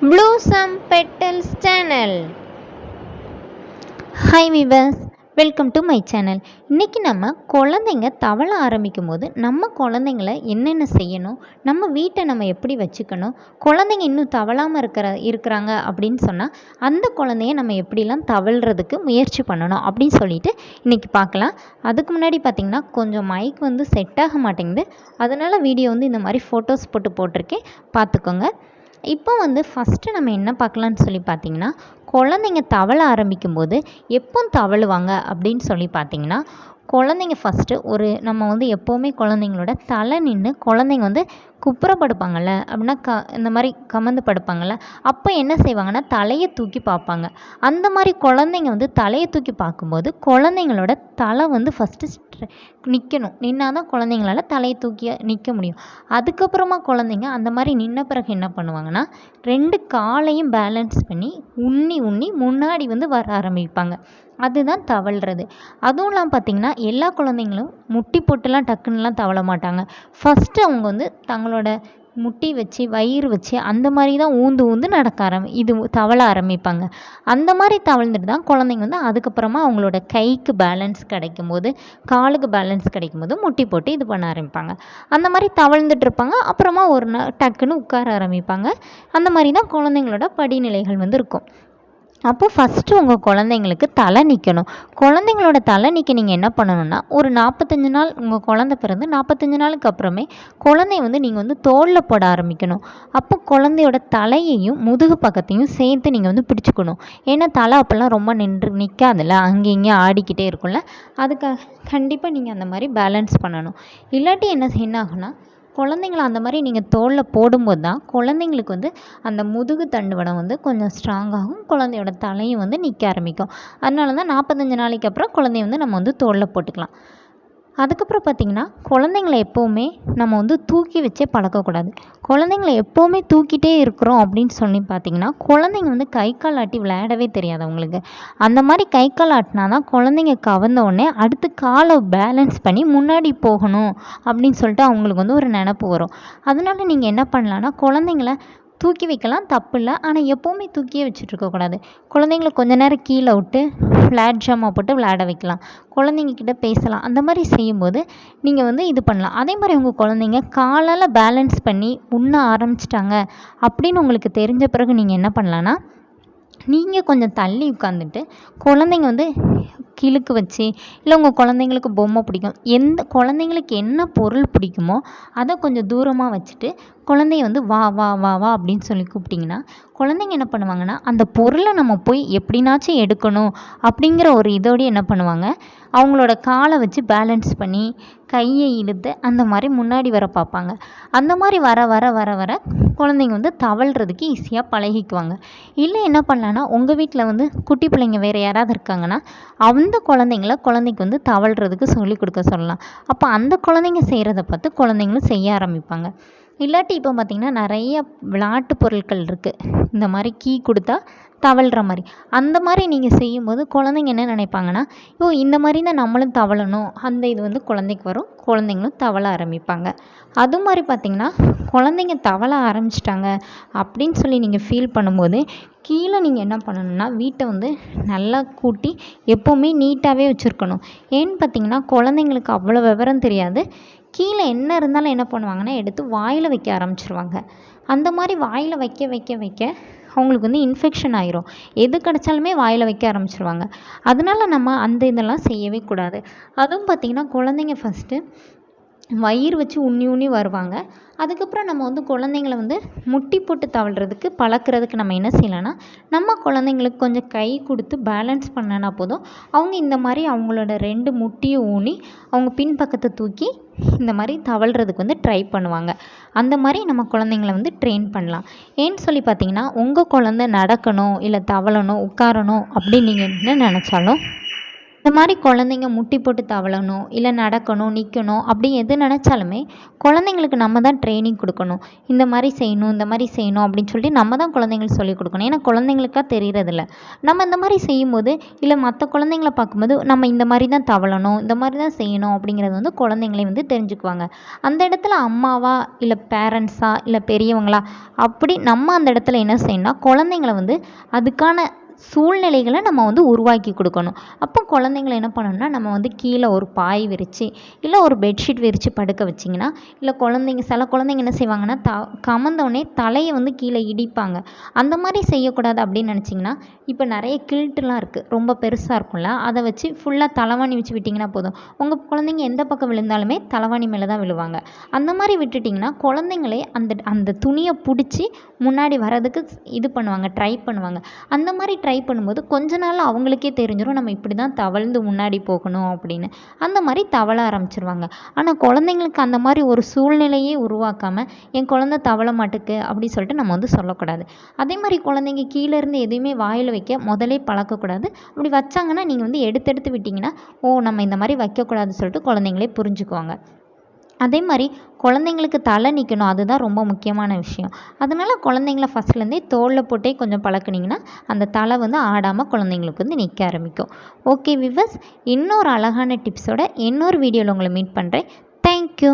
Bloossompettals channel. Hi viewers, welcome to my channel. இன்றைக்கி நம்ம குழந்தைங்க தவள ஆரம்பிக்கும் போது நம்ம குழந்தைங்கள என்னென்ன செய்யணும், நம்ம வீட்டை நம்ம எப்படி வச்சுக்கணும், குழந்தைங்க இன்னும் தவளாமல் இருக்கிறாங்க அப்படின்னு சொன்னால் அந்த குழந்தைய நம்ம எப்படிலாம் தவழ்கிறதுக்கு முயற்சி பண்ணணும் அப்படின்னு சொல்லிட்டு இன்றைக்கி பார்க்கலாம். அதுக்கு முன்னாடி பார்த்திங்கன்னா கொஞ்சம் மைக் செட் ஆக மாட்டேங்குது, அதனால் வீடியோ இந்த மாதிரி ஃபோட்டோஸ் போட்டிருக்கேன், பார்த்துக்கோங்க. இப்போ ஃபஸ்ட்டு நம்ம என்ன பார்க்கலான்னு சொல்லி பார்த்திங்கன்னா, குழந்தைங்க தவள ஆரம்பிக்கும்போது எப்போ தவழுவாங்க அப்படின்னு சொல்லி பார்த்திங்கன்னா, குழந்தைங்க ஃபஸ்ட்டு நம்ம எப்போவுமே குழந்தைங்களோட தலை நின்று குழந்தைங்க குப்புற படுப்பாங்கள்ல, அப்படின்னா இந்த மாதிரி கமந்து படுப்பாங்கள்ல, அப்போ என்ன செய்வாங்கன்னா தலையை தூக்கி பார்ப்பாங்க. அந்த மாதிரி குழந்தைங்க தலையை தூக்கி பார்க்கும்போது குழந்தைங்களோட தலை ஃபஸ்ட்டு நிற்கணும். நின்னால் தான் குழந்தைங்களால தலையை தூக்கி நிற்க முடியும். அதுக்கப்புறமா குழந்தைங்க அந்த மாதிரி நின்ன பிறகு என்ன பண்ணுவாங்கன்னா, 2 காலையும் பேலன்ஸ் பண்ணி உண்ணி முன்னாடி வர ஆரம்பிப்பாங்க. அதுதான் தவழ்கிறது. அதுவும் இல்லாமல் பார்த்திங்கன்னா எல்லா குழந்தைங்களும் முட்டி போட்டுலாம் டக்குன்னுலாம் தவள மாட்டாங்க. ஃபஸ்ட்டு அவங்க தங்களோட முட்டி வச்சு வயிறு வச்சு அந்த மாதிரி தான் ஊந்து தவள ஆரம்பிப்பாங்க. அந்த மாதிரி தவழ்ந்துட்டு தான் குழந்தைங்க அதுக்கப்புறமா அவங்களோட கைக்கு பேலன்ஸ் கிடைக்கும்போது, காலுக்கு பேலன்ஸ் கிடைக்கும்போது முட்டி போட்டு இது பண்ண ஆரம்பிப்பாங்க. அந்த மாதிரி தவழ்ந்துட்டு இருப்பாங்க. அப்புறமா ஒரு டக்குன்னு உட்கார ஆரம்பிப்பாங்க. அந்த மாதிரி தான் குழந்தைங்களோட படிநிலைகள் இருக்கும். அப்போது ஃபஸ்ட்டு உங்கள் குழந்தைங்களுக்கு தலை நிற்கணும். குழந்தைங்களோட தலை நிற்க நீங்கள் என்ன பண்ணணுன்னா, ஒரு 45 நாள் உங்கள் குழந்தை பிறந்து 45 நாளுக்கு அப்புறமே குழந்தைய நீங்கள் தோளில் போட ஆரம்பிக்கணும். அப்போ குழந்தையோட தலையையும் முதுகு பக்கத்தையும் சேர்த்து நீங்கள் பிடிச்சிக்கணும். ஏன்னா தலை அப்போல்லாம் ரொம்ப நிற்காதுல்ல, அங்கே இங்கே ஆடிக்கிட்டே இருக்கும்ல, அதுக்காக கண்டிப்பாக நீங்கள் அந்த மாதிரி பேலன்ஸ் பண்ணணும். இல்லாட்டி என்ன ஆகுனா, குழந்தைங்கள அந்த மாதிரி நீங்கள் தோளில் போடும்போது தான் குழந்தைங்களுக்கு அந்த முதுகு தண்டுவடம் கொஞ்சம் ஸ்ட்ராங்காகும், குழந்தையோட தலையும் நிற்க ஆரம்பிக்கும். அதனால தான் 45 நாளைக்கு அப்புறம் குழந்தைய நம்ம தோளில் போட்டுக்கலாம். அதுக்கப்புறம் பார்த்திங்கன்னா, குழந்தைங்கள எப்போவுமே நம்ம தூக்கி வச்சே பழக்கக்கூடாது. குழந்தைங்கள எப்போவுமே தூக்கிட்டே இருக்கிறோம் அப்படின்னு சொல்லி பார்த்திங்கன்னா, குழந்தைங்க கை கால் ஆட்டி விளையாடவே தெரியாது அவங்களுக்கு. அந்த மாதிரி கை கால் ஆட்டினா தான் குழந்தைங்க கவர்ந்த உடனே அடுத்து காலை பேலன்ஸ் பண்ணி முன்னாடி போகணும் அப்படின்னு சொல்லிட்டு அவங்களுக்கு ஒரு நினப்பு வரும். அதனால நீங்கள் என்ன பண்ணலான்னா, குழந்தைங்கள தூக்கி வைக்கலாம், தப்பு இல்லை. ஆனால் எப்போவுமே தூக்கியே வச்சுட்ருக்கக்கூடாது. குழந்தைங்கள கொஞ்ச நேரம் கீழே விட்டு ஃப்ளாட் ஜாமா போட்டு விளையாட வைக்கலாம், குழந்தைங்கக்கிட்ட பேசலாம். அந்த மாதிரி செய்யும்போது நீங்கள் இது பண்ணலாம். அதே மாதிரி உங்கள் குழந்தைங்க காலால் பேலன்ஸ் பண்ணி உண்ண ஆரம்பிச்சிட்டாங்க அப்படின்னு உங்களுக்கு தெரிஞ்ச பிறகு நீங்கள் என்ன பண்ணலான்னா, நீங்கள் கொஞ்சம் தள்ளி உட்காந்துட்டு குழந்தைங்க கிழுக்கு வச்சு, இல்லை உங்கள் குழந்தைங்களுக்கு பொம்மை பிடிக்கும், எந்த குழந்தைங்களுக்கு என்ன பொருள் பிடிக்குமோ அதை கொஞ்சம் தூரமாக வச்சுட்டு குழந்தைய வா வா வா வா அப்படின்னு சொல்லி கூப்பிட்டிங்கன்னா, குழந்தைங்க என்ன பண்ணுவாங்கன்னா, அந்த பொருளை நம்ம போய் எப்படினாச்சும் எடுக்கணும் அப்படிங்கிற ஒரு இதோடு என்ன பண்ணுவாங்க, அவங்களோட காலை வச்சு பேலன்ஸ் பண்ணி கையை இழுத்து அந்த மாதிரி முன்னாடி வர பார்ப்பாங்க. அந்த மாதிரி வர வர வர வர குழந்தைங்க தவழ்கிறதுக்கு ஈஸியாக பழகிக்குவாங்க. இல்லை என்ன பண்ணலான்னா, உங்கள் வீட்டில் குட்டி பிள்ளைங்க வேறு யாராவது இருக்காங்கன்னா அந்த குழந்தைக்கு தவழ்கிறதுக்கு சொல்லிக் கொடுக்க சொல்லலாம். அப்போ அந்த குழந்தைங்க செய்கிறத பார்த்து குழந்தைங்களும் செய்ய ஆரம்பிப்பாங்க. இல்லாட்டி இப்போ பார்த்திங்கன்னா நிறைய விளையாட்டு பொருட்கள் இருக்குது, இந்த மாதிரி கீ கொடுத்தா தவழ்கிற மாதிரி. அந்த மாதிரி நீங்கள் செய்யும்போது குழந்தைங்க என்ன நினைப்பாங்கன்னா, இந்த மாதிரி தான் நம்மளும் தவழணும், அந்த இது குழந்தைக்கு வரும், குழந்தைங்களும் தவள ஆரம்பிப்பாங்க. அது மாதிரி பார்த்திங்கன்னா, குழந்தைங்க தவள ஆரம்பிச்சிட்டாங்க அப்படின்னு சொல்லி நீங்கள் ஃபீல் பண்ணும்போது கீழே நீங்கள் என்ன பண்ணணுன்னா, வீட்டை நல்லா கூட்டி எப்போவுமே நீட்டாகவே வச்சுருக்கணும். ஏன்னு பார்த்திங்கன்னா, குழந்தைங்களுக்கு அவ்வளோ விவரம் தெரியாது. கீழே என்ன இருந்தாலும் என்ன பண்ணுவாங்கன்னா, எடுத்து வாயில் வைக்க ஆரம்பிச்சிருவாங்க. அந்த மாதிரி வாயில் வைக்க வைக்க வைக்க அவங்களுக்கு இன்ஃபெக்ஷன் ஆயிரும். எது கிடச்சாலுமே வாயில் வைக்க ஆரம்பிச்சிருவாங்க. அதனால நம்ம அந்த இதெல்லாம் செய்யவே கூடாது. அதுவும் பார்த்திங்கன்னா, குழந்தைங்க ஃபஸ்ட்டு வயிறு வச்சு உண்ணி வருவாங்க. அதுக்கப்புறம் நம்ம குழந்தைங்கள முட்டி போட்டு தவழ்கிறதுக்கு பழக்கிறதுக்கு நம்ம என்ன செய்யலாம்னா, நம்ம குழந்தைங்களுக்கு கொஞ்சம் கை கொடுத்து பேலன்ஸ் பண்ணனா போதும், அவங்க இந்த மாதிரி அவங்களோட 2 முட்டியும் ஊனி அவங்க பின்பக்கத்தை தூக்கி இந்த மாதிரி தவழ்கிறதுக்கு ட்ரை பண்ணுவாங்க. அந்த மாதிரி நம்ம குழந்தைங்கள ட்ரெயின் பண்ணலாம். ஏன்னு சொல்லி பார்த்திங்கன்னா, உங்கள் குழந்தை நடக்கணும், இல்லை தவழணும், உட்காரணும் அப்படின்னு நீங்கள் என்ன நினச்சாலும் இந்த மாதிரி குழந்தைங்க முட்டி போட்டு தவழணும், இல்லை நடக்கணும், நிற்கணும் அப்படி எது நினச்சாலுமே குழந்தைங்களுக்கு நம்ம தான் ட்ரைனிங் கொடுக்கணும். இந்த மாதிரி செய்யணும், இந்த மாதிரி செய்யணும் அப்படின்னு சொல்லிட்டு நம்ம தான் குழந்தைங்களுக்கு சொல்லிக் கொடுக்கணும். ஏன்னா குழந்தைங்களுக்கா தெரியறதில்ல. நம்ம இந்த மாதிரி செய்யும்போது, இல்லை மற்ற குழந்தைங்கள பார்க்கும்போது நம்ம இந்த மாதிரி தான் தவழணும், இந்த மாதிரி தான் செய்யணும் அப்படிங்கிறது வந்து குழந்தைங்களே வந்து தெரிஞ்சுக்குவாங்க. அந்த இடத்துல அம்மாவா, இல்லை பேரண்ட்ஸா, இல்லை பெரியவங்களா அப்படி நம்ம அந்த இடத்துல என்ன செய்யணும்னா குழந்தைங்கள வந்து அதுக்கான சூழ்நிலைகளை நம்ம வந்து உருவாக்கி கொடுக்கணும். அப்போ குழந்தைங்கள என்ன பண்ணணும்னா நம்ம வந்து கீழே ஒரு பாய் விரித்து, இல்லை ஒரு பெட்ஷீட் விரித்து படுக்க வச்சிங்கன்னா, இல்லை சில குழந்தைங்க என்ன செய்வாங்கன்னா கமந்தோடனே தலையை வந்து கீழே இடிப்பாங்க. அந்த மாதிரி செய்யக்கூடாது அப்படின்னு நினச்சிங்கன்னா, இப்போ நிறைய கில்ட்டுலாம் இருக்குது, ரொம்ப பெருசாக இருக்கும்ல, அதை வச்சு ஃபுல்லாக தலைவாணி வச்சு விட்டிங்கன்னா போதும். உங்கள் குழந்தைங்க எந்த பக்கம் விழுந்தாலுமே தலைவாணி மேலே தான் விழுவாங்க. அந்த மாதிரி விட்டுட்டிங்கன்னா குழந்தைங்களே அந்த அந்த துணியை பிடிச்சி முன்னாடி வர்றதுக்கு இது பண்ணுவாங்க, ட்ரை பண்ணுவாங்க. அந்த மாதிரி ட்ரை பண்ணும்போது கொஞ்ச நாள் அவங்களுக்கே தெரிஞ்சிடும் நம்ம இப்படி தான் தவழ்ந்து முன்னாடி போகணும் அப்படின்னு. அந்த மாதிரி தவழ ஆரம்பிச்சிருவாங்க. ஆனால் குழந்தைங்களுக்கு அந்த மாதிரி ஒரு சூழ்நிலையே உருவாக்காமல் என் குழந்தை தவள மாட்டுக்கு அப்படி சொல்லிட்டு நம்ம வந்து சொல்லக்கூடாது. அதே மாதிரி குழந்தைங்க கீழேருந்து எதையுமே வாயில் வைக்க முதலே பழக்கக்கூடாது. அப்படி வச்சாங்கன்னா நீங்கள் வந்து எடுத்து விட்டிங்கன்னா, ஓ நம்ம இந்த மாதிரி வைக்கக்கூடாதுன்னு சொல்லிட்டு குழந்தைங்களே புரிஞ்சுக்குவாங்க. அதே மாதிரி குழந்தைங்களுக்கு தலை நிற்கணும், அதுதான் ரொம்ப முக்கியமான விஷயம். அதனால குழந்தைங்கள ஃபஸ்ட்லேருந்தே தோளில் போட்டே கொஞ்சம் பழக்குனிங்கன்னா அந்த தலை வந்து ஆடாமல் குழந்தைங்களுக்கு வந்து நிற்க ஆரம்பிக்கும். ஓகே விவர்ஸ், இன்னொரு அழகான டிப்ஸோட இன்னொரு வீடியோவில் உங்களை மீட் பண்ணுறேன். தேங்க்யூ.